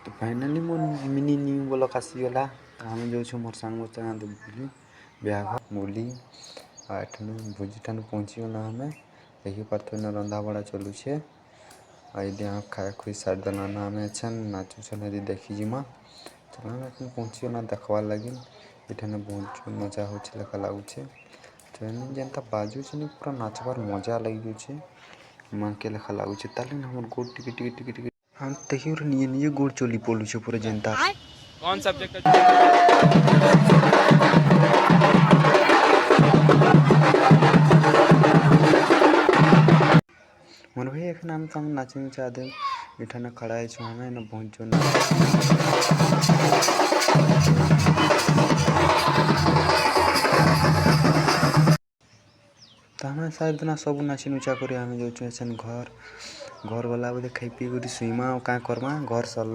तो फाइनाली मो mini new block आसीगला आम जो मोर सांग बुली ब्याह बुली आठनु भोजी ठानु पहुँचीगला आम देखिपार रंधा बड़ा चलुचे ये खाया खुई सारी दलाना आम छन नाचुन यदि देखी जिमा चलना पहुँचीगला देखवार लगे ये बहुत मजा हो लगुचे जेनता बाजू पूरा नाचबार मजा लगी जाए माँ के लेखा लगुचे ताले हमर गोड़ टिके टिके टिके टिके हम देखियो निजे निजे गोड़ चली पड़ुचे पूरा जेनता कौन सब्जेक्ट मन भाई एखन हम तो नाचे चाहते इठाने खड़ा है हमें ना पहुँचो तो हमें शायद ना सब नाची नुचा कर घर घर वाला बोले खाई पी कर शुमा क्या करमा घर सरला।